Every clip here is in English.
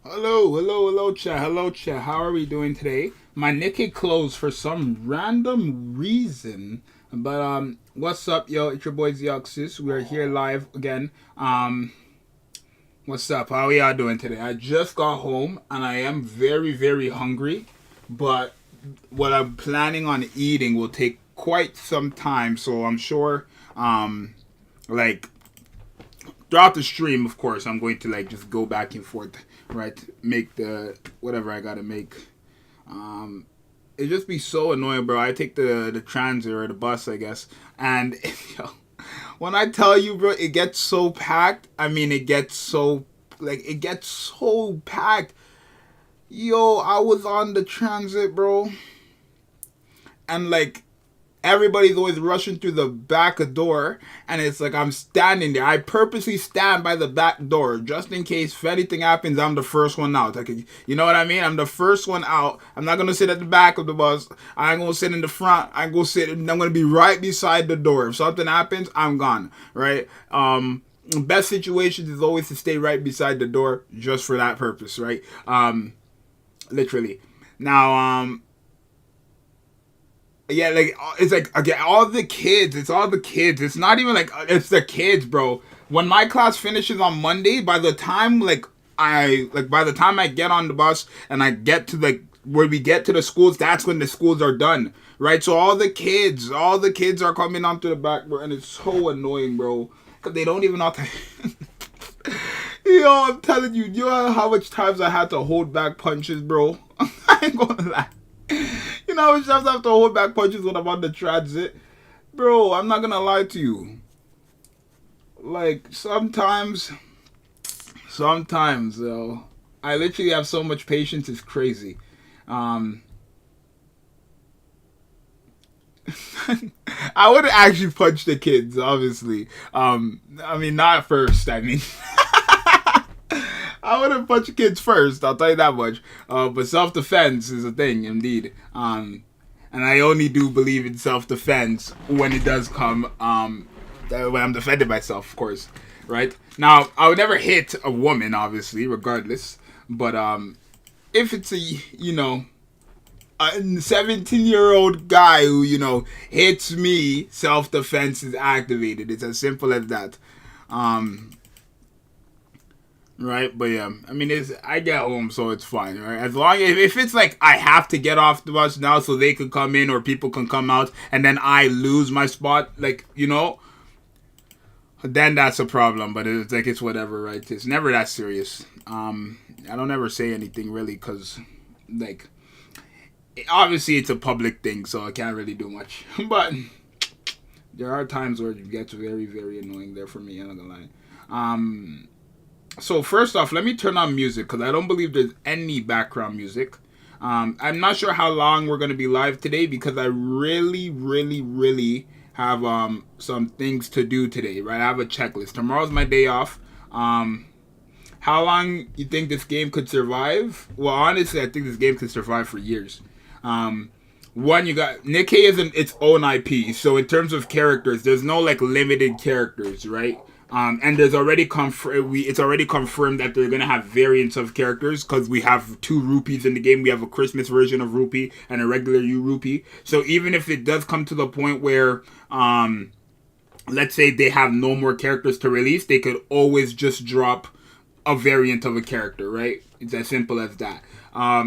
Hello, chat. How are we doing today? My Nikkei closed for some random reason, but what's up, yo? It's your boy Zxous. We are here live again. What's up? How are y'all doing today? I just got home and I am very, very hungry, but what I'm planning on eating will take quite some time. So I'm sure, like throughout the stream, of course, I'm going to like just go back and forth, right? Make the whatever I gotta make. Um, it just be so annoying, bro. I take the transit or the bus, I guess, and yo, when I tell you, bro, it gets so packed. I mean, it gets so packed. Yo, I was on the transit, bro, and like everybody's always rushing through the back door, and it's like I'm standing there. I purposely stand by the back door just in case if anything happens, I'm the first one out. Like, you know what I mean? I'm the first one out. I'm not gonna sit at the back of the bus. I ain't gonna sit in the front. I'm gonna be right beside the door. If something happens, I'm gone. Right? Best situations is always to stay right beside the door just for that purpose. Right? Literally. Now, yeah, like it's like again, all the kids. It's all the kids. It's not even like it's the kids, bro. When my class finishes on Monday, by the time I get on the bus and I get to like where we get to the schools, that's when the schools are done, right? So all the kids are coming onto the back, bro, and it's so annoying, bro, because they don't even know how to. Yo, I'm telling you, you know how much times I had to hold back punches, bro. I ain't gonna lie. You know how much times I have to hold back punches when I'm on the transit? Bro, I'm not gonna lie to you. Like, sometimes, though, I literally have so much patience, it's crazy. Um, I would actually punch the kids, obviously. I mean, not first, I mean. I wouldn't punch kids first, I'll tell you that much. But self-defense is a thing, indeed. And I only do believe in self-defense when it does come, when I'm defending myself, of course, right? Now, I would never hit a woman, obviously, regardless. But if it's a 17-year-old guy who, hits me, self-defense is activated. It's as simple as that. Right, but yeah, I mean, I get home, so it's fine, right? As long as if it's like I have to get off the bus now, so they can come in or people can come out, and then I lose my spot, like then that's a problem. But it's like it's whatever, right? It's never that serious. I don't ever say anything really, cause like obviously it's a public thing, so I can't really do much. But there are times where it gets very, very annoying there for me. I'm not gonna lie. So first off, let me turn on music because I don't believe there's any background music. I'm not sure how long we're going to be live today because I really, really, really have some things to do today, right? I have a checklist. Tomorrow's my day off. How long you think this game could survive? Well, honestly, I think this game could survive for years. One, you got Nikkei is its own IP, so in terms of characters, there's no like limited characters, right? And there's already it's already confirmed that they're gonna have variants of characters because we have two rupees in the game. We have a Christmas version of rupee and a regular rupee. So even if it does come to the point where, let's say they have no more characters to release, they could always just drop a variant of a character, right? It's as simple as that.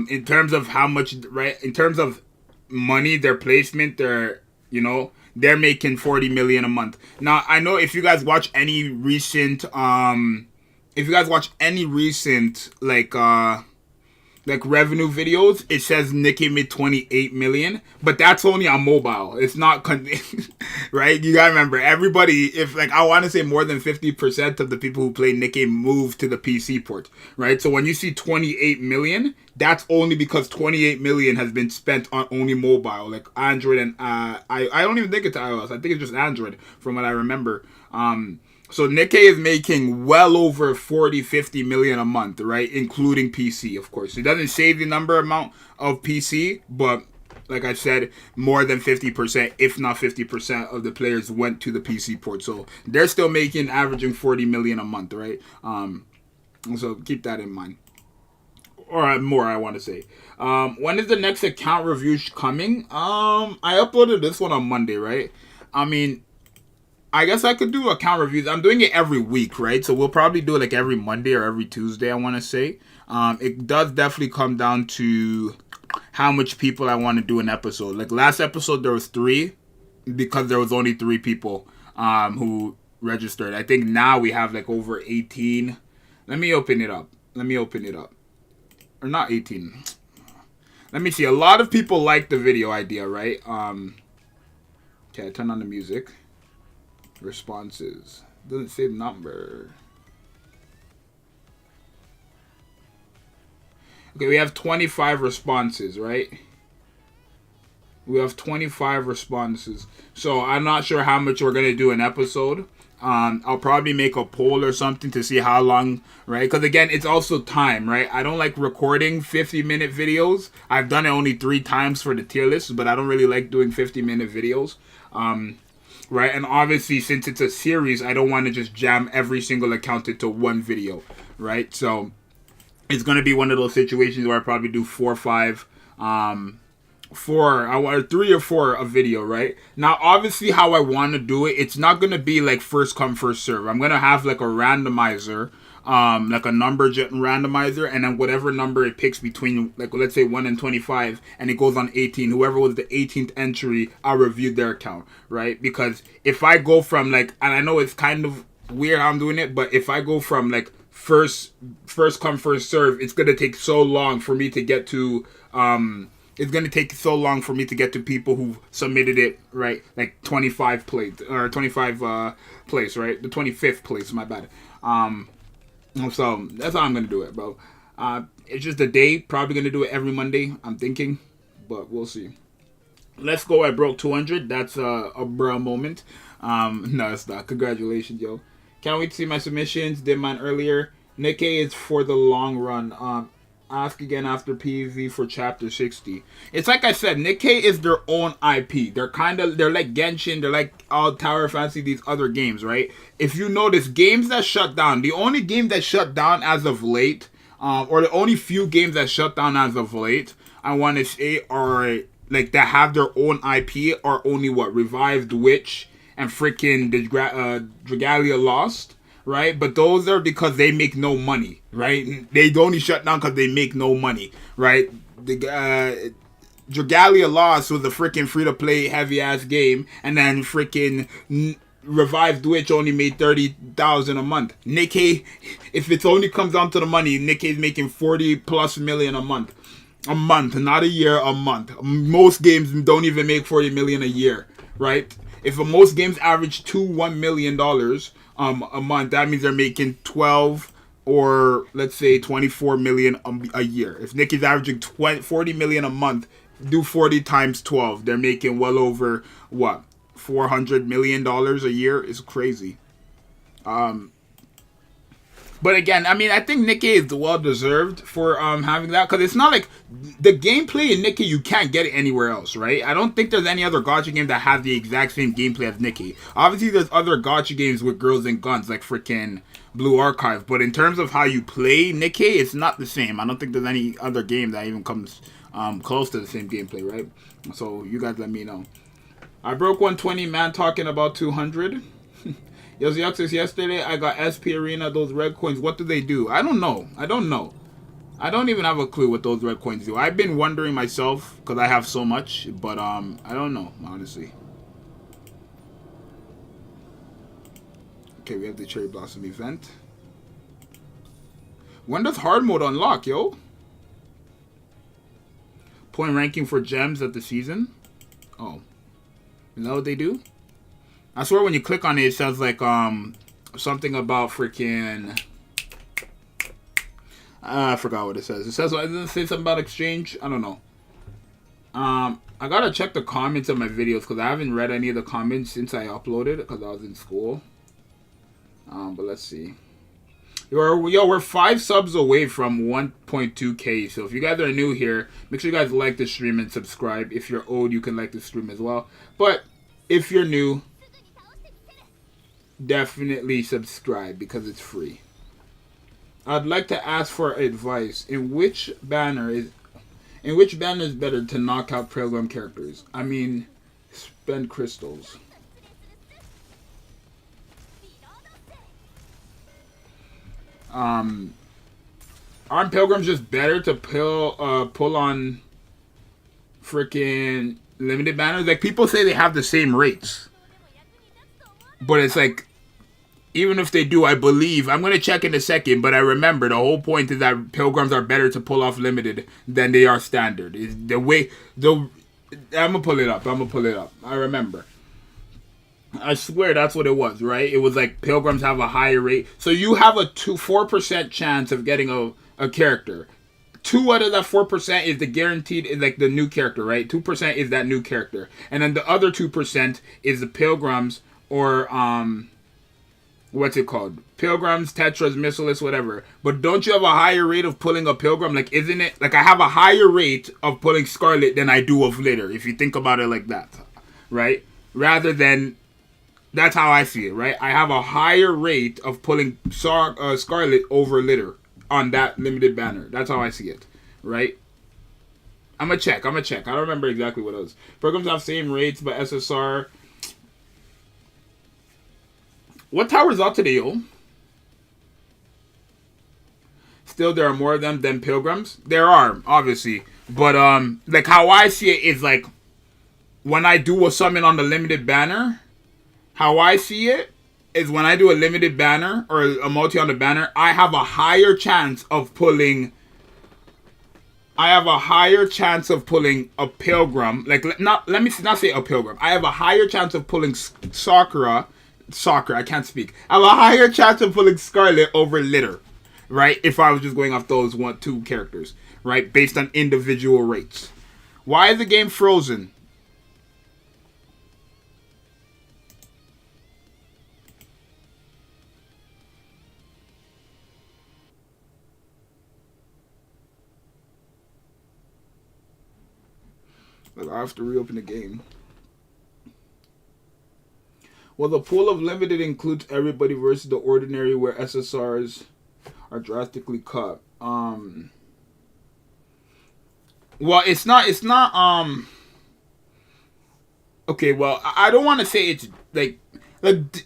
In terms of how much, right? In terms of money, their placement, they're making 40 million a month. Now, I know if you guys watch any recent like revenue videos, it says Nikkei made 28 million, but that's only on mobile. It's not right? You gotta remember, everybody, if like I want to say more than 50% of the people who play Nikkei move to the PC port, right? So when you see 28 million, that's only because 28 million has been spent on only mobile, like Android and I don't even think it's iOS. I think it's just Android from what I remember. So Nikkei is making well over 40, 50 million a month, right? Including PC, of course. It doesn't say the amount of PC, but like I said, more than 50%, if not 50% of the players went to the PC port. So they're still making, averaging 40 million a month, right? So keep that in mind. or more, I want to say. When is the next account review coming? I uploaded this one on Monday, right? I mean, I guess I could do account reviews. I'm doing it every week, right? So we'll probably do it like every Monday or every Tuesday, I want to say. It does definitely come down to how much people I want to do an episode. Like last episode, there was 3 because there was only 3 people who registered. I think now we have like over 18. Let me open it up. Or not 18. Let me see. A lot of people like the video idea, right? Okay, I turn on the music. Responses. Doesn't say the number. Okay, we have 25 responses, right? We have 25 responses. So I'm not sure how much we're going to do an episode. I'll probably make a poll or something to see how long, right? Because again, it's also time, right? I don't like recording 50-minute videos. I've done it only 3 times for the tier list, but I don't really like doing 50-minute videos. Right? And obviously, since it's a series, I don't want to just jam every single account into one video, right? So it's going to be one of those situations where I probably do 4 or 5, 3 or 4 a video, right? Now, obviously, how I want to do it, it's not going to be like first come, first serve. I'm going to have like a randomizer, like a number randomizer, and then whatever number it picks between, like, let's say 1 and 25, and it goes on 18. Whoever was the 18th entry, I'll review their account, right? Because if I go from, like, and I know it's kind of weird how I'm doing it, but if I go from, like, first come, first serve, it's going to take so long for me to get to, it's going to take so long for me to get to people who submitted it, right? Like 25 place, or 25 place, right? The 25th place, my bad. So that's how I'm going to do it, bro. It's just a day. Probably going to do it every Monday, I'm thinking. But we'll see. Let's go. I broke 200. That's a bruh moment. No, it's not. Congratulations, yo. Can't wait to see my submissions. Did mine earlier. Nikkei is for the long run. Ask again after PV for chapter 60. It's like I said, Nikkei is their own IP. They're like Genshin, they're like all Tower of Fantasy, these other games, right? If you notice, games that shut down, the only game that shut down as of late, or the only few games that shut down as of late, I want to say are like that have their own IP are only what? Revived Witch and freaking Dragalia Lost. Right, but those are because they make no money, right? They only shut down because they make no money, right? The Dragalia Lost was a freaking free-to-play heavy-ass game, and then freaking Revived Witch only made 30,000 a month. Nikkei, if it only comes down to the money, Nikkei's making 40+ million a month, not a year, a month. Most games don't even make 40 million a year, right? If most games average $1 million a month, that means they're making 12 or let's say 24 million a year. If Nikkei's averaging 40 million a month, do 40 times 12, they're making well over what, $400 million a year. Is crazy. But again, I mean, I think Nikkei is well deserved for having that, because it's not like the gameplay in Nikkei, you can't get it anywhere else, right? I don't think there's any other gacha game that has the exact same gameplay as Nikkei. Obviously, there's other gacha games with girls and guns, like freaking Blue Archive, but in terms of how you play Nikkei, it's not the same. I don't think there's any other game that even comes close to the same gameplay, right? So you guys let me know. I broke 120, man, talking about 200. Yo, Zxous, yesterday I got SP Arena, those red coins. What do they do? I don't know. I don't even have a clue what those red coins do. I've been wondering myself because I have so much, but I don't know, honestly. Okay, we have the Cherry Blossom event. When does hard mode unlock, yo? Point ranking for gems at the season. Oh, is that what they do? I swear when you click on it, it says like something about freaking I forgot what it says. It says, doesn't it say something about exchange? I don't know. I gotta check the comments of my videos because I haven't read any of the comments since I uploaded because I was in school. But let's see. We're 5 subs away from 1.2k. So if you guys are new here, make sure you guys like the stream and subscribe. If you're old, you can like the stream as well. But if you're new, definitely subscribe because it's free. I'd like to ask for advice. In which banner is better to knock out Pilgrim characters? I mean, spend crystals. Aren't Pilgrims just better to pull on freaking limited banners? Like, people say they have the same rates, but it's like, even if they do, I believe, I'm going to check in a second, but I remember the whole point is that Pilgrims are better to pull off limited than they are standard. Is the way, I'm going to pull it up. I remember. I swear that's what it was, right? It was like Pilgrims have a higher rate. So you have a 4% chance of getting a character. 2 out of that 4% is the guaranteed, is like the new character, right? 2% is that new character. And then the other 2% is the Pilgrims or, what's it called? Pilgrims, Tetras, Missiles, whatever. But don't you have a higher rate of pulling a Pilgrim? Like, isn't it? Like, I have a higher rate of pulling Scarlet than I do of Litter, if you think about it like that. Right? Rather than, that's how I see it, right? I have a higher rate of pulling Scarlet over Litter on that limited banner. That's how I see it. Right? I'm going to check. I don't remember exactly what it was. Pilgrims have same rates, but SSR... What tower's out today, yo? Still, there are more of them than Pilgrims. There are, obviously. But, like, how I see it is, like, when I do a summon on the limited banner, how I see it is when I do a limited banner or a multi on the banner, I have a higher chance of pulling... I have a higher chance of pulling a Pilgrim. Like, let me not say a Pilgrim. I have a higher chance of pulling Sakura, I can't speak. I have a higher chance of pulling Scarlet over Litter, right? If I was just going off those 2 characters, right? Based on individual rates. Why is the game frozen? Like, I have to reopen the game. Well, the pool of limited includes everybody versus the ordinary, where SSRs are drastically cut. Well, it's not. Okay, well, I don't want to say it's like,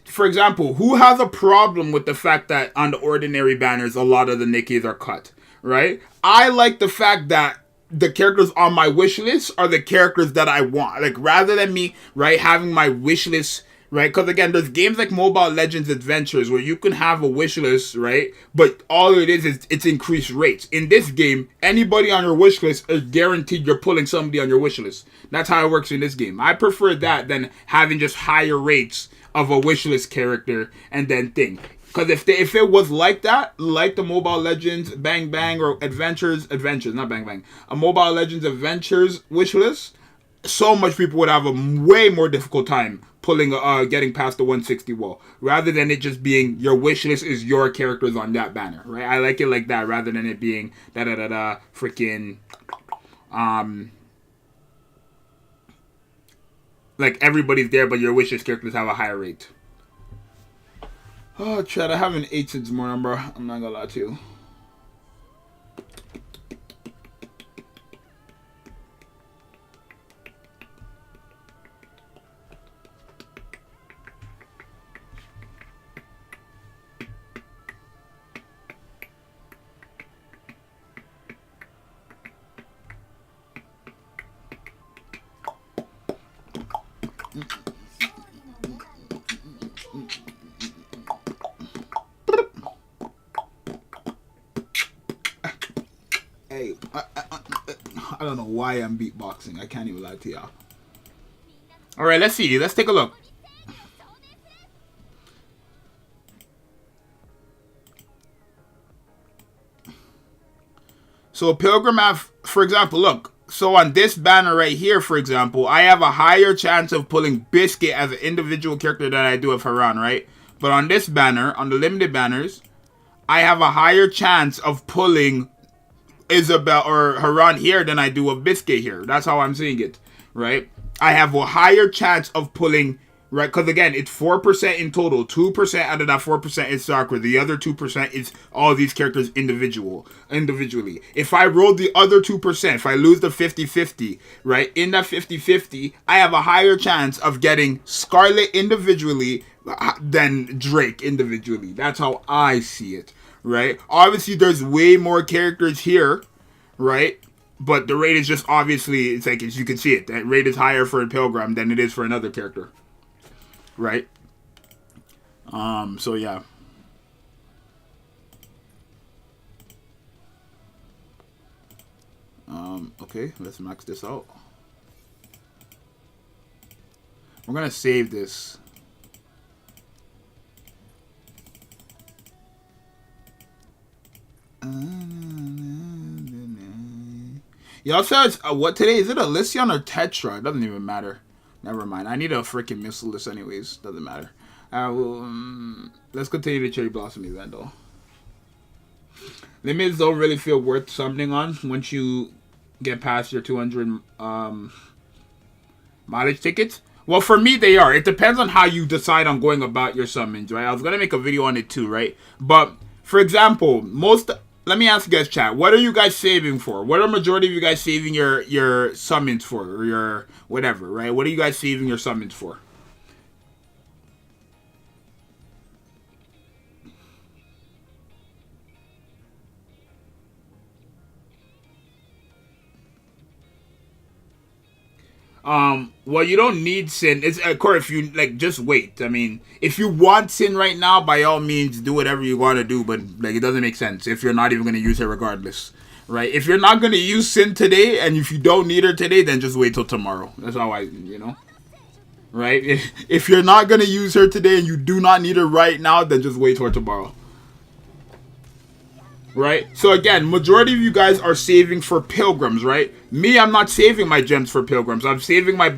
for example, who has a problem with the fact that on the ordinary banners a lot of the Nikkeis are cut, right? I like the fact that the characters on my wish list are the characters that I want. Like, rather than me, right, having my wish list. Right, because again, there's games like Mobile Legends Adventures where you can have a wish list, right? But all it is it's increased rates. In this game, anybody on your wish list is guaranteed you're pulling somebody on your wish list. That's how it works in this game. I prefer that than having just higher rates of a wish list character and then thing. Because if it was like that, like the Mobile Legends Bang Bang or Adventures, not Bang Bang, a Mobile Legends Adventures wish list, so much people would have a way more difficult time pulling getting past the 160 wall, rather than it just being your wish list is your characters on that banner, right? I like it like that rather than it being freaking like everybody's there but your wish list characters have a higher rate. Oh, Chad, I haven't ate since morning, bro. I'm not gonna lie to you. Hey, I don't know why I'm beatboxing. I can't even lie to y'all. Alright, let's see. Let's take a look. So Pilgrim have, for example, look. So on this banner right here, for example, I have a higher chance of pulling Biscuit as an individual character than I do of Haran, right? But on this banner, on the limited banners, I have a higher chance of pulling Isabel or Haran here than I do of Biscuit here. That's how I'm seeing it, right? I have a higher chance of pulling right? Because again, it's 4% in total. 2% out of that 4% is Sakura. The other 2% is all these characters individually. If I roll the other 2%, if I lose the 50-50, right? In that 50-50, I have a higher chance of getting Scarlet individually than Drake individually. That's how I see it, right? Obviously, there's way more characters here, right? But the rate is just obviously, it's like, as you can see it, that rate is higher for a Pilgrim than it is for another character. Right? So yeah. Okay, let's max this out. We're gonna save this. Y'all says what today? Is it a Lycian or Tetra? It doesn't even matter. Never mind. I need a freaking missile list anyways. Doesn't matter. Let's continue the Cherry Blossom event though. Limits don't really feel worth summoning on once you get past your 200 mileage tickets. Well, for me, they are. It depends on how you decide on going about your summons, right? I was going to make a video on it too, right? But, for example, let me ask you guys, chat. What are you guys saving for? What are majority of you guys saving your summons for? Or your whatever, right? What are you guys saving your summons for? Well, you don't need Sin. It's of course if you like, just wait. I mean, if you want Sin right now, by all means, do whatever you want to do. But like, it doesn't make sense if you're not even gonna use her regardless, right? If you're not gonna use Sin today, and if you don't need her today, then just wait till tomorrow. That's how right? If you're not gonna use her today and you do not need her right now, then just wait till tomorrow. Right? So again, majority of you guys are saving for pilgrims, right? Me, I'm not saving my gems for pilgrims. I'm saving my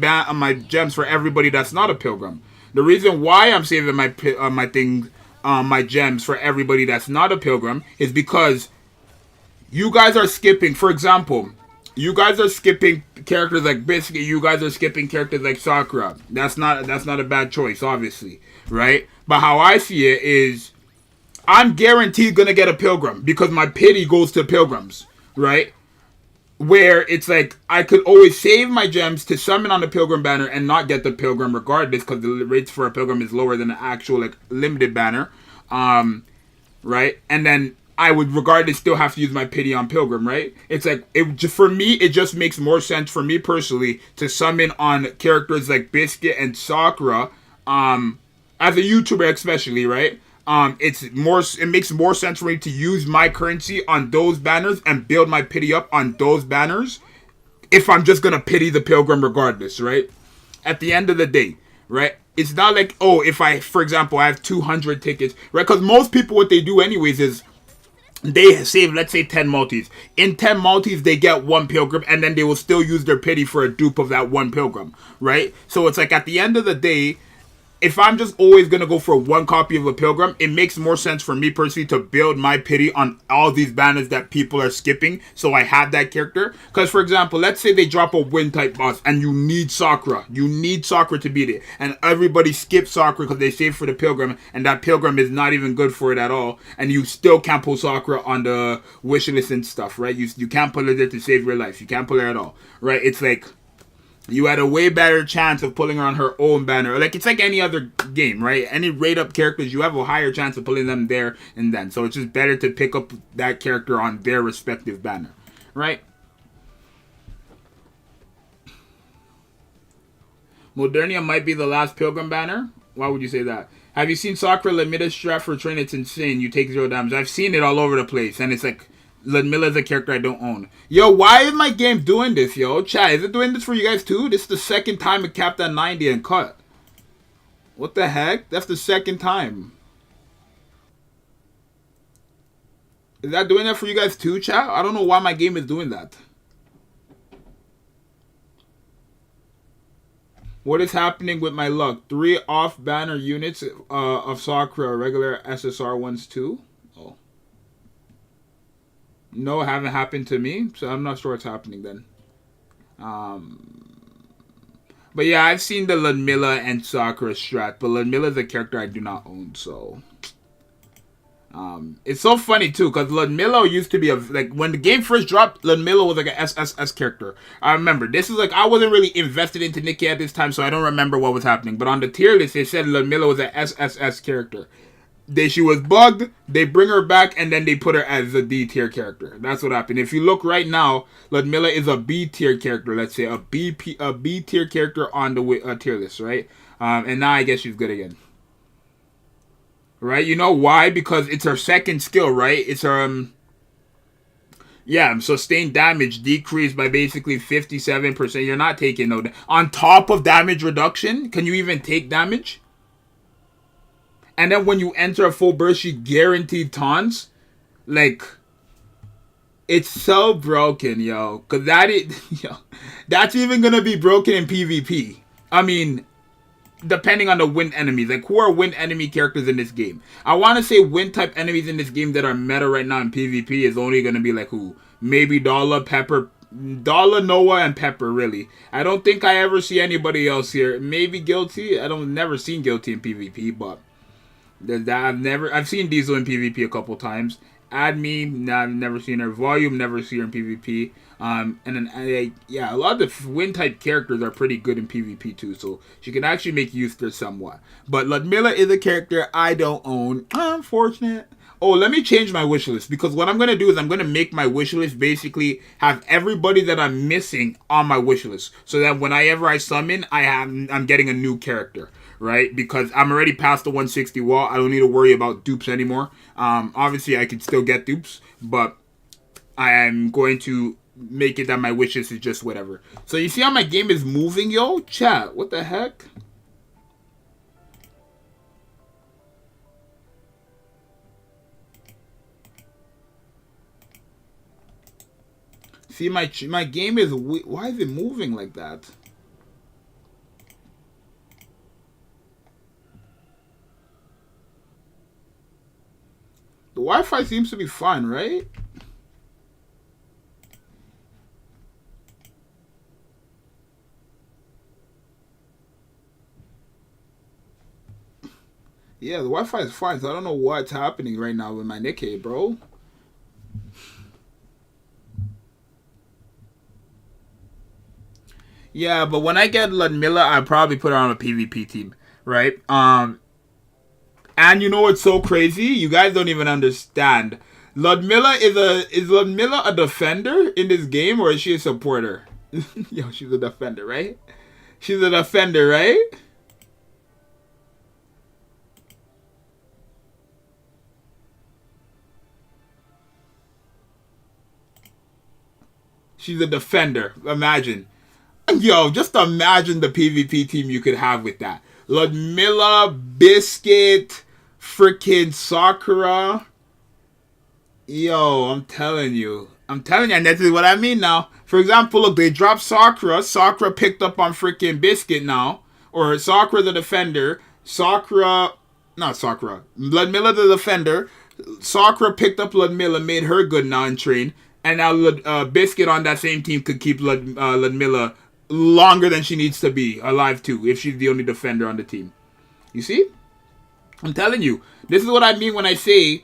gems for everybody that's not a pilgrim. The reason why I'm saving my gems for everybody that's not a pilgrim is because you guys are skipping. For example, you guys are skipping characters like Biscuit. You guys are skipping characters like Sakura. That's not a bad choice, obviously, right? But how I see it is, I'm guaranteed gonna get a pilgrim because my pity goes to pilgrims, right? Where it's like I could always save my gems to summon on the pilgrim banner and not get the pilgrim regardless, because the rates for a pilgrim is lower than the actual like limited banner, right? And then I would regardless still have to use my pity on pilgrim, right? It's like for me, it just makes more sense for me personally to summon on characters like Biscuit and Sakura, as a YouTuber especially, right? It makes more sense for me to use my currency on those banners and build my pity up on those banners if I'm just gonna pity the pilgrim regardless, right? At the end of the day, right? It's not like, oh, if for example, I have 200 tickets, right? Because most people, what they do anyways is they save, let's say, 10 multis. In 10 multis, they get one pilgrim, and then they will still use their pity for a dupe of that one pilgrim, right? So it's like, at the end of the day, if I'm just always going to go for one copy of a pilgrim, it makes more sense for me personally to build my pity on all these banners that people are skipping, so I have that character. Because, for example, let's say they drop a wind type boss and you need Sakura. You need Sakura to beat it. And everybody skips Sakura because they save for the pilgrim, and that pilgrim is not even good for it at all. And you still can't pull Sakura on the wish list and stuff, right? You can't pull her there to save your life. You can't pull her at all, right? It's like, you had a way better chance of pulling her on her own banner. Like, it's like any other game, right? Any rate up characters, you have a higher chance of pulling them there and then. So it's just better to pick up that character on their respective banner, right? Modernia might be the last pilgrim banner. Why would you say that? Have you seen Sakura Lamida's strat for train? It's insane. You take 0 damage. I've seen it all over the place, and it's like, Ludmilla's a character I don't own. Yo, why is my game doing this, yo? Chat, is it doing this for you guys too? This is the second time it capped at 90 and cut. What the heck? That's the second time. Is that doing that for you guys too, chat? I don't know why my game is doing that. What is happening with my luck? 3 off-banner units of Sakura, regular SSR ones too? Oh. No, it haven't happened to me, so I'm not sure what's happening then. But yeah, I've seen the Ludmilla and Sakura strat, but Ludmilla is a character I do not own, so it's so funny too, because Ludmilla used to be like when the game first dropped, Ludmilla was like an SSS character. I remember this is like I wasn't really invested into Nikkei at this time, so I don't remember what was happening. But on the tier list, they said Ludmilla was an SSS character. She was bugged. They bring her back, and then they put her as a D tier character. That's what happened. If you look right now, Ludmilla is a B tier character. Let's say a B tier character on the tier list, right? And now I guess she's good again. Right? You know why? Because it's her second skill, right? It's her, sustained damage decreased by basically 57%. You're not taking no on top of damage reduction. Can you even take damage? And then when you enter a full burst, you guaranteed taunts. Like, it's so broken, yo. Cause that's even gonna be broken in PvP. I mean, depending on the wind enemies. Like, who are wind enemy characters in this game? I want to say wind type enemies in this game that are meta right now in PvP is only going to be like who? Maybe Dala, Pepper, Dala, Noah, and Pepper, really. I don't think I ever see anybody else here. Maybe Guilty. Never seen Guilty in PvP, but I've seen Diesel in PvP a couple times. Adme, nah, I've never seen her. Volume, never see her in PvP. And then, a lot of the wind type characters are pretty good in PvP too, so she can actually make use of her somewhat. But Ludmilla is a character I don't own. Unfortunate. Oh, let me change my wish list, because what I'm going to do is I'm going to make my wish list basically have everybody that I'm missing on my wish list, so that whenever I summon, I'm getting a new character. Right? Because I'm already past the 160 wall. I don't need to worry about dupes anymore. Obviously, I can still get dupes, but I am going to make it that my wishes is just whatever. So you see how my game is moving, yo? Chat, what the heck? See, my game is... Why is it moving like that? The Wi-Fi seems to be fine, right? Yeah, the Wi-Fi is fine, so I don't know what's happening right now with my Nikkei, bro. Yeah, but when I get Ludmilla, I'll probably put her on a PvP team, right? And you know what's so crazy? You guys don't even understand. Ludmilla is Ludmilla a defender in this game, or is she a supporter? Yo, she's a defender, right? She's a defender, right? She's a defender. Imagine. Yo, just imagine the PvP team you could have with that. Ludmilla, Biscuit, freaking Sakura. Yo, I'm telling you, and this is what I mean now. For example, look, they dropped Sakura. Sakura picked up on freaking Biscuit now. Or Sakura the defender. Not Sakura. Ludmilla the defender. Sakura picked up Ludmilla, made her good now and train. And now Biscuit on that same team could keep Ludmilla longer than she needs to be alive too, if she's the only defender on the team. You see? I'm telling you. This is what I mean when I say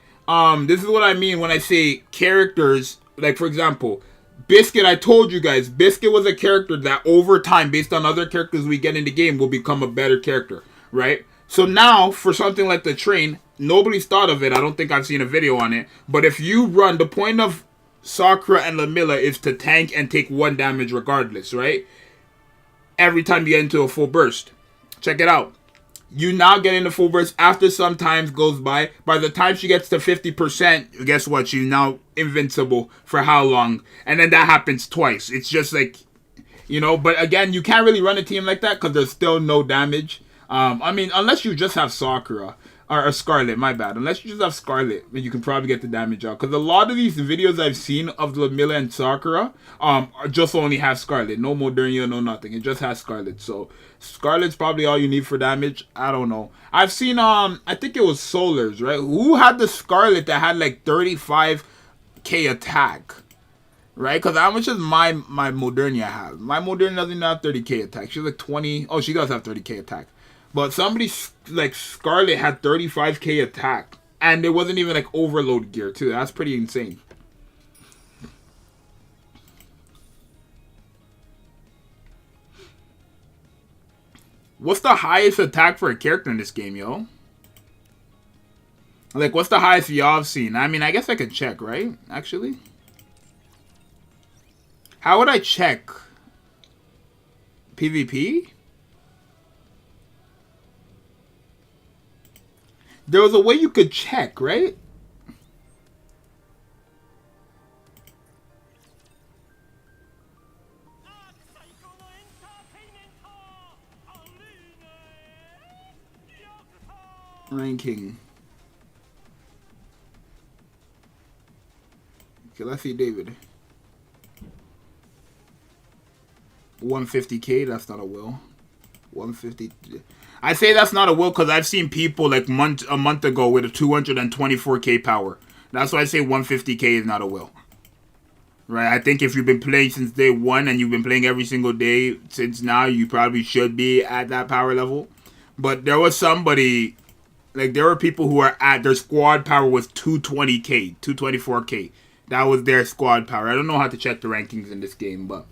characters, like for example, Biscuit, I told you guys, Biscuit was a character that over time, based on other characters we get in the game, will become a better character, right? So now, for something like the train, nobody's thought of it. I don't think I've seen a video on it. But if you run, the point of Sakura and Ludmilla is to tank and take 1 damage regardless, right? Every time you get into a full burst. Check it out. You now get into full burst after some time goes by. By the time she gets to 50%, guess what? She's now invincible for how long? And then that happens twice. It's just like, but again, you can't really run a team like that because there's still no damage. I mean, unless you just have Sakura. Or Scarlet, my bad. Unless you just have Scarlet, then you can probably get the damage out. Because a lot of these videos I've seen of Ludmilla and Sakura just only have Scarlet. No Modernia, no nothing. It just has Scarlet. So Scarlet's probably all you need for damage. I don't know. I've seen, I think it was Solars, right? Who had the Scarlet that had like 35k attack? Right? Because how much does my Modernia have? My Modernia doesn't even have 30k attack. She's like 20. Oh, she does have 30k attack. But somebody like Scarlet had 35k attack. And it wasn't even like overload gear, too. That's pretty insane. What's the highest attack for a character in this game, yo? Like, what's the highest y'all have seen? I mean, I guess I could check, right? Actually. How would I check? PvP? There was a way you could check, right? Ranking. Okay, let's see, David. 150k, that's not a will. 150. I say that's not a will because I've seen people like a month ago with a 224k power. That's why I say 150k is not a will. Right? I think if you've been playing since day one and you've been playing every single day since now, you probably should be at that power level. But there was somebody, like there were people who are at their squad power was 220k, 224k. That was their squad power. I don't know how to check the rankings in this game, but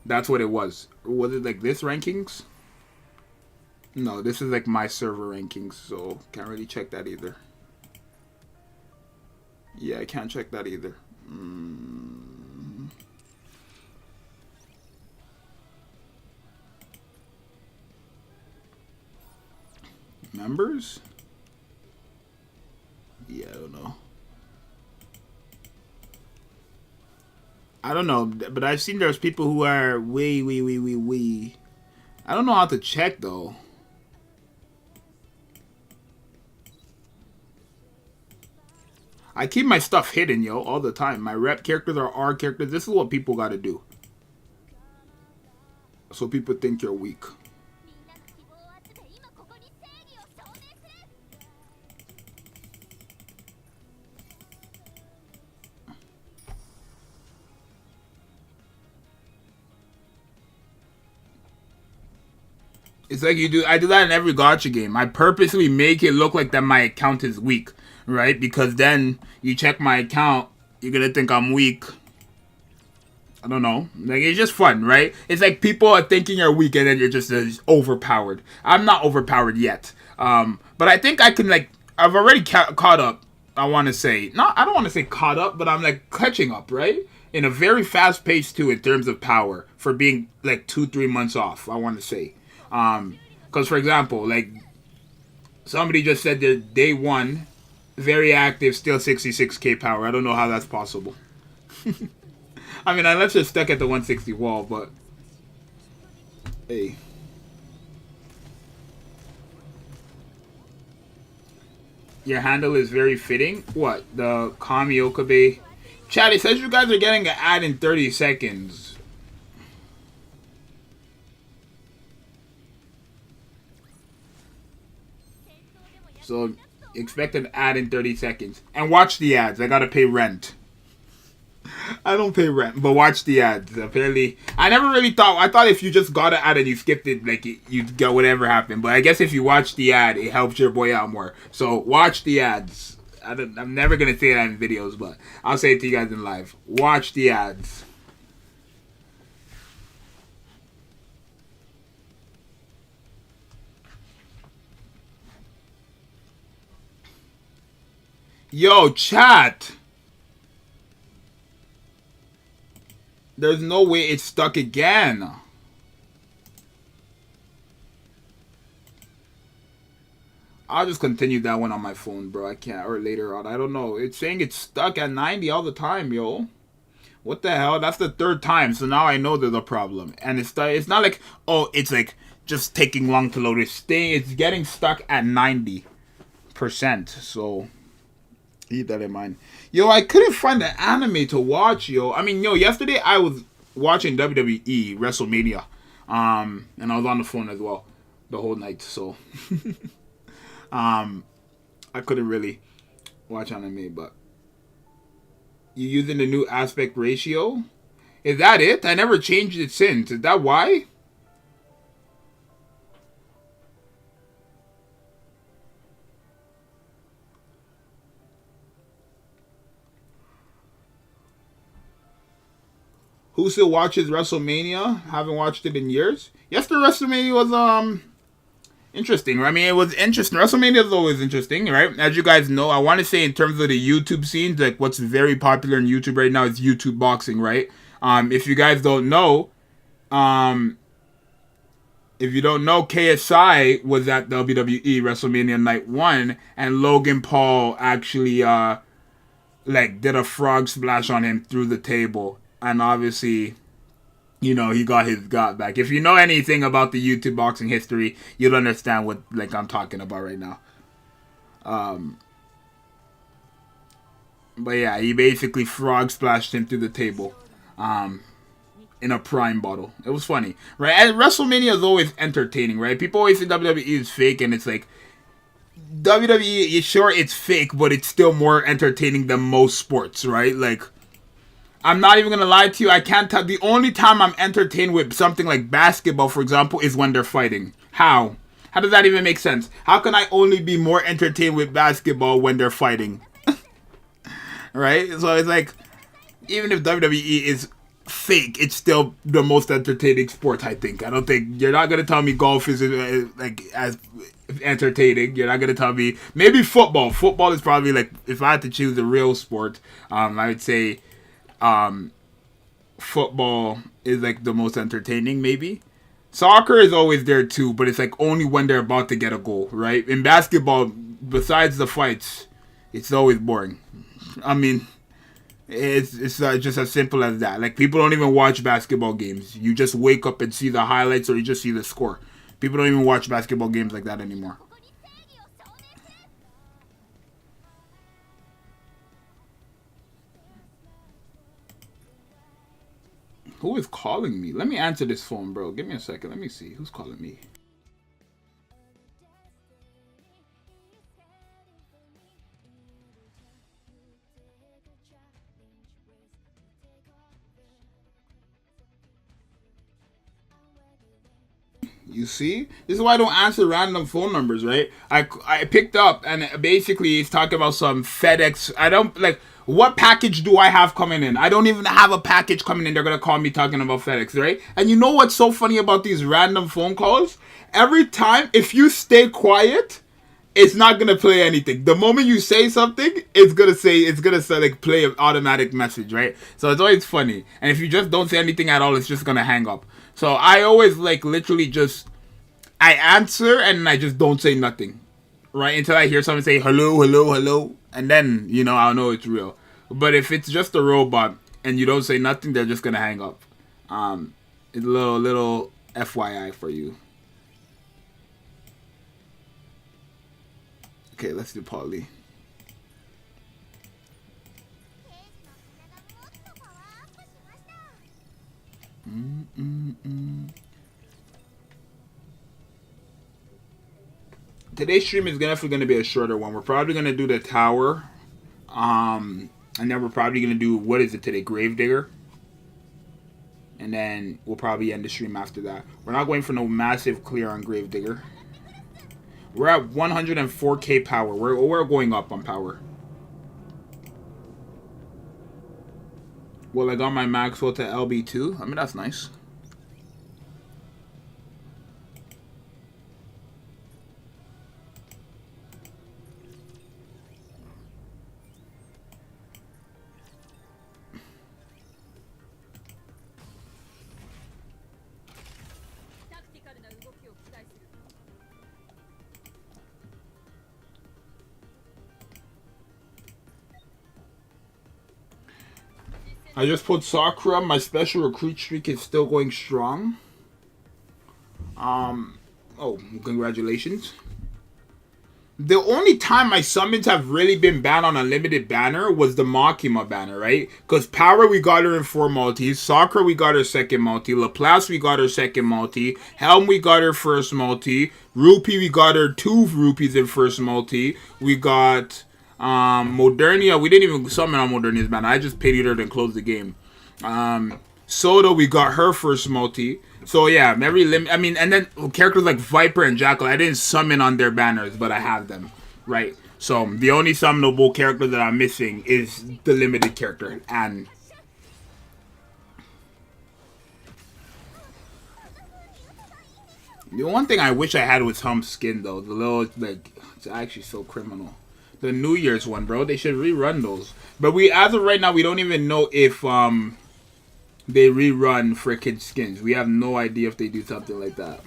that's what it was. Was it like this rankings? No, this is like my server rankings, so can't really check that either. Yeah, I can't check that either. Members? Yeah, I don't know. I don't know, but I've seen there's people who are way. I don't know how to check though. I keep my stuff hidden, yo, all the time. My rep characters are R characters. This is what people gotta do. So people think you're weak. It's like you do. I do that in every gacha game. I purposely make it look like that my account is weak, right? Because then you check my account, you're gonna think I'm weak. I don't know. Like it's just fun, right? It's like people are thinking you're weak and then you're just overpowered. I'm not overpowered yet, but I think I can like. I've already caught up. I want to say not. I don't want to say caught up, but I'm like catching up, right? In a very fast pace too in terms of power for being like 2-3 months off. I want to say. Because for example, like somebody just said that day one, very active, still 66k power. I don't know how that's possible. I mean, unless you're stuck at the 160 wall, but hey. Your handle is very fitting. What? The Kami Okabe. Chat, it says you guys are getting an ad in 30 seconds. So expect an ad in 30 seconds. And watch the ads. I gotta pay rent. I don't pay rent, but watch the ads. Apparently, I never really thought. I thought if you just got an ad and you skipped it, like you'd get whatever happened. But I guess if you watch the ad, it helps your boy out more. So watch the ads. I'm never gonna say that in videos, but I'll say it to you guys in live. Watch the ads. Yo, chat. There's no way it's stuck again. I'll just continue that one on my phone, bro. I can't. Or later on. I don't know. It's saying it's stuck at 90 all the time, yo. What the hell? That's the third time. So now I know there's a problem. And it's not like, oh, it's like just taking long to load. It's getting stuck at 90%. So keep that in mind. Yo, I couldn't find an anime to watch, yo. I mean, yo, yesterday I was watching WWE WrestleMania. And I was on the phone as well the whole night, so I couldn't really watch anime, but you using the new aspect ratio? Is that it? I never changed it since. Is that why? Who still watches WrestleMania? Haven't watched it in years. Yesterday WrestleMania was interesting. I mean, it was interesting. WrestleMania is always interesting, right? As you guys know, I want to say in terms of the YouTube scenes, like what's very popular in YouTube right now is YouTube boxing, right? If you guys don't know, KSI was at WWE WrestleMania Night 1, and Logan Paul actually did a frog splash on him through the table, and obviously, he got his got back. If you know anything about the YouTube boxing history, you'll understand what I'm talking about right now. But yeah, he basically frog splashed him through the table. In a prime bottle. It was funny, right? And WrestleMania is always entertaining, right? People always say WWE is fake, and it's like WWE. Sure, it's fake, but it's still more entertaining than most sports, right? Like, I'm not even gonna lie to you. I can't tell. The only time I'm entertained with something like basketball, for example, is when they're fighting. How? How does that even make sense? How can I only be more entertained with basketball when they're fighting? Right? So it's like, even if WWE is fake, it's still the most entertaining sport, I think. I don't think you're not gonna tell me golf is as entertaining. You're not gonna tell me maybe football. Football is probably if I had to choose a real sport, I would say football is the most entertaining. Maybe soccer is always there too, but it's only when they're about to get a goal, right? In basketball, besides the fights, it's always boring. I mean, it's just as simple as that. People don't even watch basketball games. You just wake up and see the highlights, or you just see the score. People don't even watch basketball games like that anymore. Who is calling me? Let me answer this phone, bro. Give me a second. Let me see. Who's calling me? You see? This is why I don't answer random phone numbers, right? I picked up, and basically it's talking about some FedEx. I don't, what package do I have coming in? I don't even have a package coming in. They're going to call me talking about FedEx, right? And you know what's so funny about these random phone calls? Every time, if you stay quiet, it's not going to play anything. The moment you say something, it's going to play an automatic message, right? So it's always funny. And if you just don't say anything at all, it's just going to hang up. So I always literally just, I answer and I just don't say nothing, right? Until I hear someone say hello, hello, hello. And then, I'll know it's real. But if it's just a robot and you don't say nothing, they're just going to hang up. It's a little FYI for you. Okay, let's do Polly. Today's stream is definitely going to be a shorter one. We're probably going to do the tower. And then we're probably going to do, what is it today? Gravedigger. And then we'll probably end the stream after that. We're not going for no massive clear on Gravedigger. We're at 104k power. We're going up on power. Well, I got my Maxwell to LB2. I mean, that's nice. I just put Sakura. My special recruit streak is still going strong. Oh, congratulations. The only time my summons have really been banned on Unlimited banner was the Makima banner, right? Because Power, we got her in 4 multis. Sakura, we got her second multi. Laplace, we got her second multi. Helm, we got her first multi. Rupee, we got her 2 rupees in first multi. We got... Modernia, we didn't even summon on Modernia's banner. I just pitied her and closed the game. Soda, we got her first multi. So yeah, very I mean, and then characters like Viper and Jackal, I didn't summon on their banners, but I have them, right? So the only summonable character that I'm missing is the limited character, and the one thing I wish I had was Hump's skin though. The little like, it's actually so criminal. The New Year's one, bro. They should rerun those. But we, as of right now, we don't even know if they rerun frickin' skins. We have no idea if they do something like that.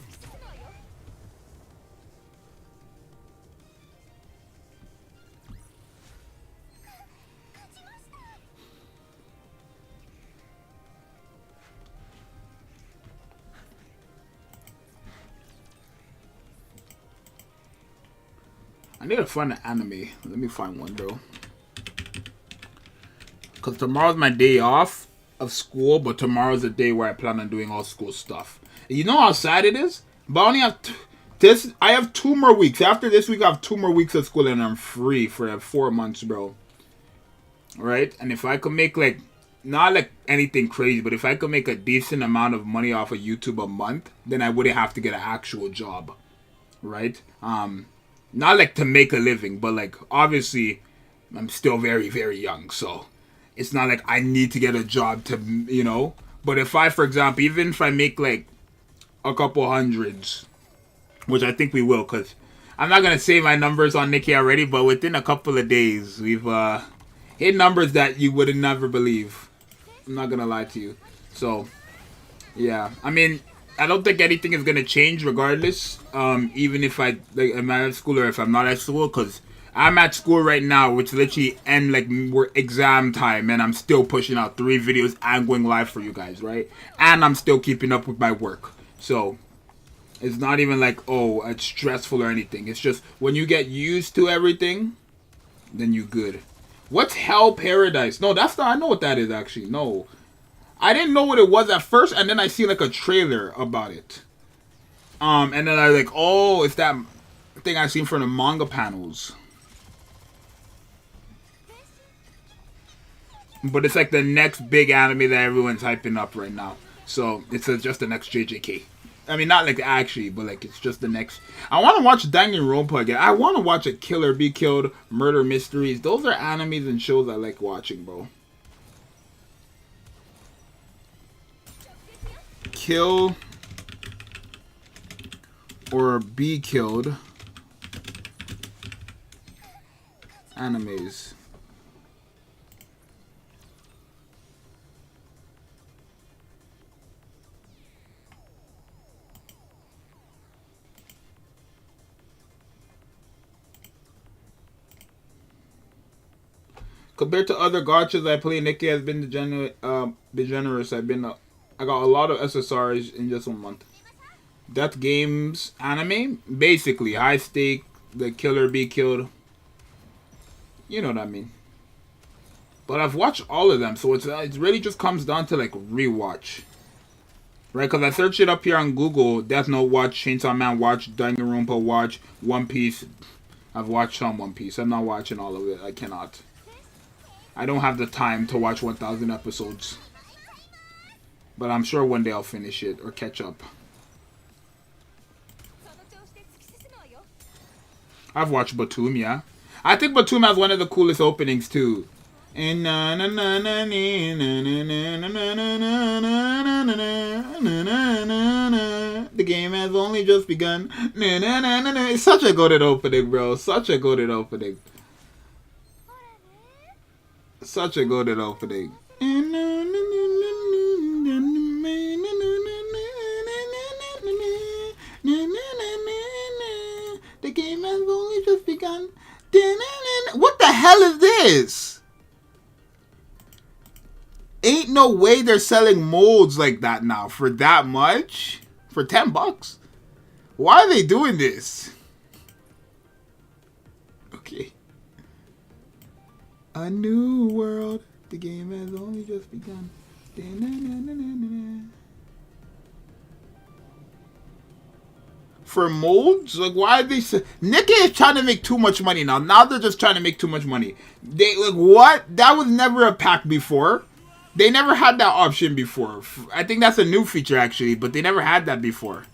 I need to find an anime. Let me find one, bro. Because tomorrow's my day off of school, but tomorrow's the day where I plan on doing all school stuff. You know how sad it is? But I only have I have 2 more weeks. After this week, I have 2 more weeks of school and I'm free for 4 months, bro. Right? And if I could make like, not like anything crazy, but if I could make a decent amount of money off of YouTube a month, then I wouldn't have to get an actual job. Right? Not like to make a living, but like obviously I'm still very, very young, so it's not like I need to get a job to, you know. But if I, for example, even if I make like a couple hundreds, which I think we will, because I'm not going to say my numbers on Nikkei already, but within a couple of days, we've hit numbers that you would never believe. I'm not going to lie to you. So, yeah. I mean, I don't think anything is going to change regardless, even if I like, am at school or if I'm not at school, because I'm at school right now, which literally end like we're exam time, and I'm still pushing out 3 videos and going live for you guys, right? And I'm still keeping up with my work. So it's not even like, oh, it's stressful or anything. It's just when you get used to everything, then you good. What's Hell Paradise? No, that's not, I know what that is actually. No. I didn't know what it was at first, and then I see like a trailer about it. And then I was like, oh, it's that thing I seen from the manga panels. But it's like the next big anime that everyone's hyping up right now. So it's just the next JJK. I mean, not like actually, but like it's just the next. I want to watch Danganronpa again. I want to watch a Kill or Be Killed, Murder Mysteries. Those are animes and shows I like watching, bro. Kill or Be Killed animes. Compared to other gachas I play, Nikkei has been generous. I got a lot of SSRs in just 1 month. Death Games anime, basically high stake, the Kill or Be Killed. You know what I mean. But I've watched all of them, so it really just comes down to like rewatch, right? Because I searched it up here on Google: Death Note watch, Chainsaw Man watch, Danganronpa watch, One Piece. I've watched some One Piece. I'm not watching all of it. I cannot. I don't have the time to watch 1,000 episodes. But I'm sure one day I'll finish it or catch up. I've watched Batum, yeah. I think Batum has one of the coolest openings too. The game has only just begun. It's such a goated opening, bro. Such a goated opening. Such a goated opening. The game has only just begun. What the hell is this? Ain't no way they're selling molds like that now for that much? For $10? Why are they doing this? Okay. A new world. The game has only just begun. For molds? Like, why are they... Nikkei is trying to make too much money now. Now they're just trying to make too much money. They, like, what? That was never a pack before. They never had that option before. I think that's a new feature actually, but they never had that before.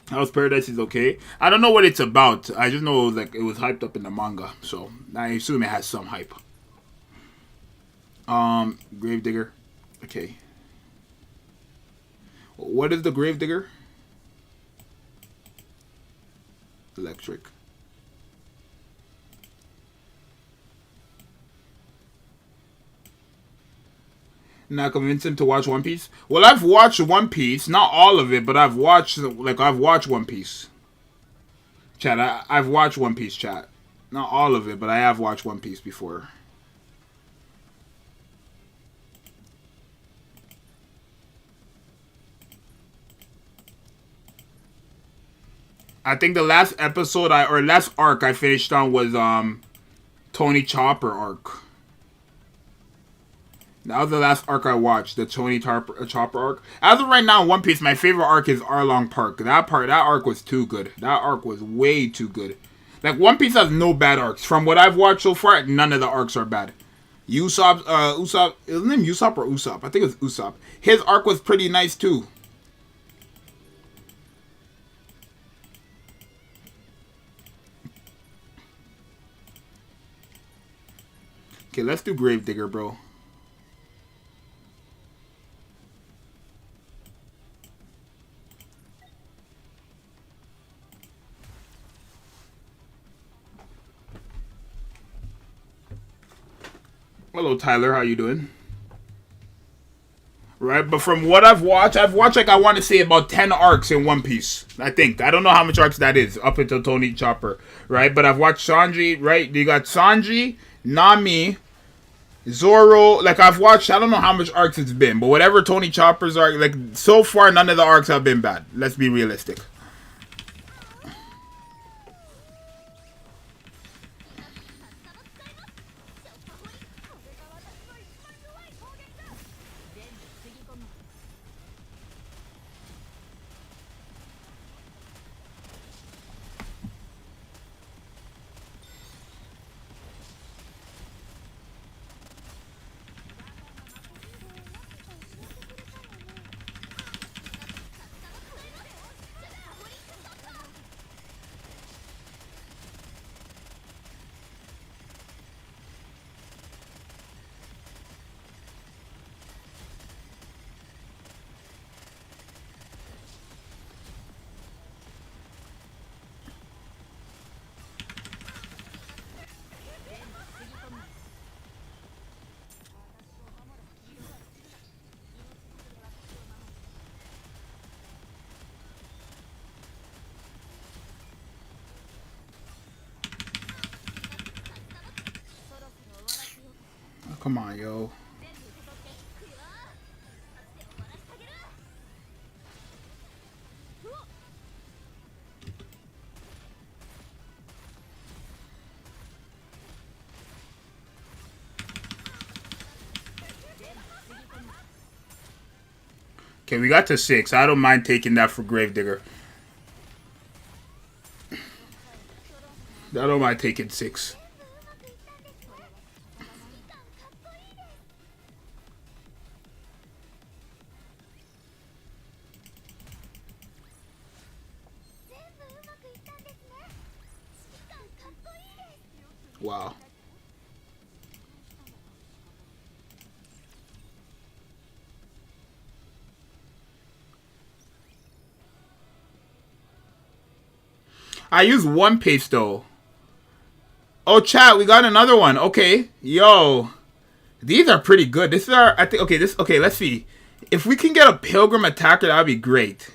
House Paradise is okay. I don't know what it's about. I just know like it was hyped up in the manga, so I assume it has some hype. Gravedigger. Okay. What is the Gravedigger? Electric. Not convince him to watch One Piece? Well, I've watched One Piece, not all of it, but I've watched One Piece. Chat, I've watched One Piece, chat. Not all of it, but I have watched One Piece before. I think the last episode or last arc I finished on was Tony Chopper arc. That was the last arc I watched, the Tony Chopper arc. As of right now, One Piece, my favorite arc is Arlong Park. That arc was too good. That arc was way too good. Like, One Piece has no bad arcs. From what I've watched so far, none of the arcs are bad. Usopp, is his name Usopp or Usopp? I think it's Usopp. His arc was pretty nice too. Okay, let's do Gravedigger, bro. Hello, Tyler. How you doing? Right, but from what I've watched like I want to say about 10 arcs in One Piece. I think. I don't know how much arcs that is up until Tony Chopper, right? But I've watched Sanji, right? You got Sanji, Nami, Zoro. Like I've watched, I don't know how much arcs it's been, but whatever Tony Chopper's arc, like so far none of the arcs have been bad. Let's be realistic. Come on, yo. Okay, we got to 6. I don't mind taking that for Gravedigger. I don't mind taking 6. Wow. I use one paste though. Oh, chat, we got another one. Okay, yo, these are pretty good. This is our, I think. Okay, let's see. If we can get a Pilgrim Attacker, that would be great.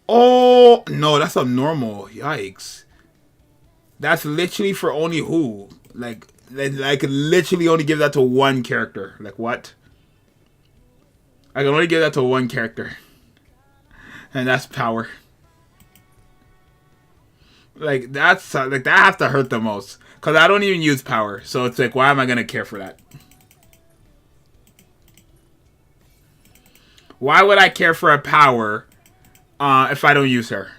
Oh no, that's abnormal. Yikes. That's literally for only who? Like I could literally only give that to one character. Like what? I can only give that to one character, and that's power. Like that's like that has to hurt the most because I don't even use power. So it's like, why am I gonna care for that? Why would I care for a power if I don't use her?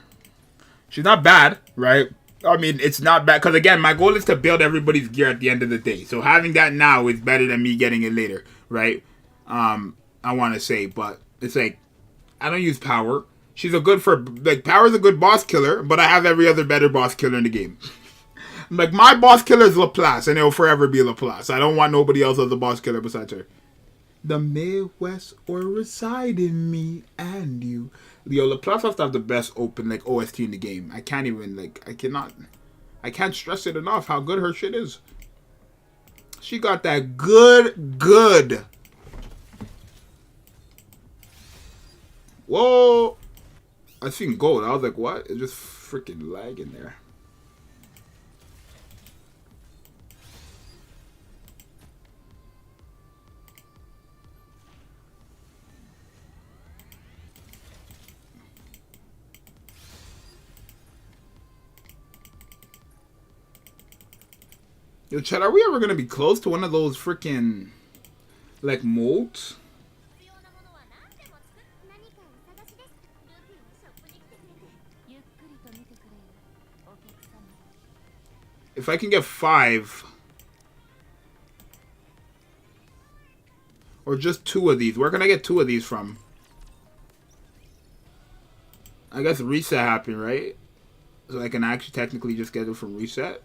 She's not bad, right? I mean, it's not bad because again, my goal is to build everybody's gear at the end of the day. So having that now is better than me getting it later, right? I want to say, but it's like I don't use power. She's a good for like power's a good boss killer, but I have every other better boss killer in the game. Like my boss killer is Laplace, and it'll forever be Laplace. I don't want nobody else as a boss killer besides her. The Midwest or reside in me and you. Yo, Laplace has to have the best open like OST in the game. I can't even like I can't stress it enough how good her shit is. She got that good. Whoa! I seen gold. I was like, what? It's just freaking lagging there. Yo, Chad, are we ever gonna be close to one of those freaking like molds? If I can get 5 or just 2 of these, where can I get 2 of these from? I guess reset happened, right? So I can actually technically just get it from reset.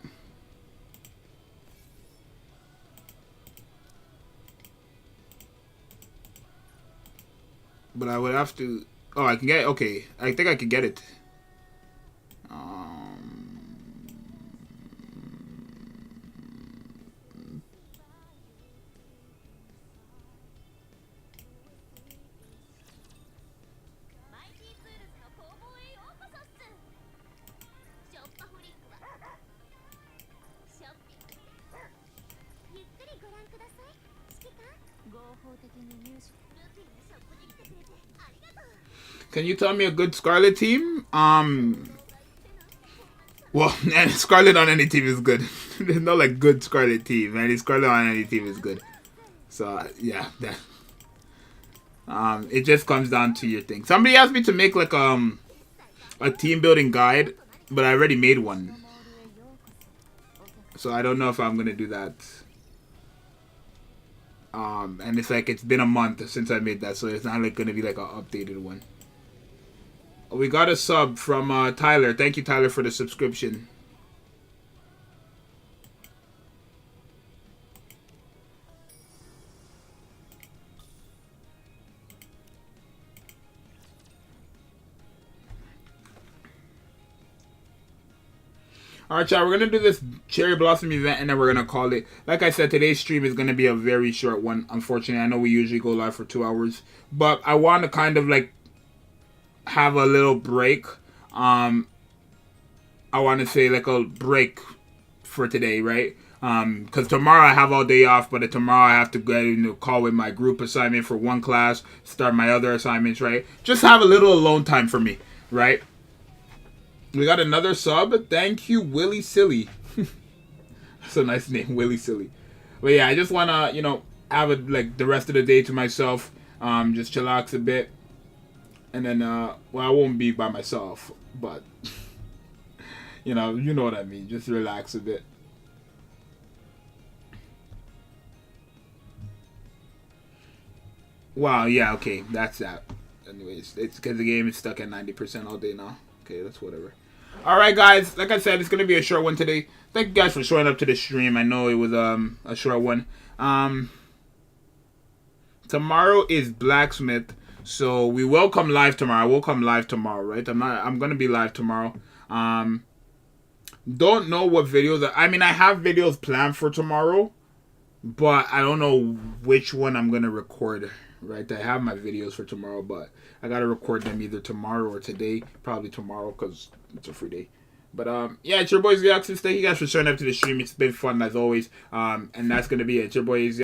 But I would have to. Oh, I can get it. Okay, I think I can get it. Can you tell me a good Scarlet team? Well, Scarlet on any team is good. There's no like good Scarlet team. Any Scarlet on any team is good. So yeah, that. It just comes down to your thing. Somebody asked me to make like a team building guide, but I already made one. So I don't know if I'm gonna do that. And it's like it's been a month since I made that, so it's not like gonna be like an updated one. We got a sub from Tyler. Thank you, Tyler, for the subscription. Alright, y'all, we're going to do this Cherry Blossom event, and then we're going to call it. Like I said, today's stream is going to be a very short one, unfortunately. I know we usually go live for 2 hours, but I want to kind of, like, have a little break. I want to say, like, a break for today, right? Because tomorrow I have all day off, but tomorrow I have to get in a call with my group assignment for one class, start my other assignments, right? Just have a little alone time for me, right? We got another sub. Thank you, Willy Silly. That's a nice name, Willy Silly. But yeah, I just want to, you know, have it like the rest of the day to myself. Just chillax a bit. And then, well, I won't be by myself, but, you know what I mean. Just relax a bit. Wow, yeah, okay, that's that. Anyways, it's because the game is stuck at 90% all day now. Okay, that's whatever. Alright, guys, like I said, it's going to be a short one today. Thank you guys for showing up to the stream. I know it was a short one. Tomorrow is Blacksmith, so we will come live tomorrow. I will come live tomorrow, right? I'm going to be live tomorrow. Don't know what videos. I mean, I have videos planned for tomorrow, but I don't know which one I'm going to record, right? I have my videos for tomorrow, but I got to record them either tomorrow or today. Probably tomorrow because it's a free day. But yeah, it's your boy Zxous. Thank you guys for showing up to the stream. It's been fun as always. And that's going to be it. It's your boy Zxous.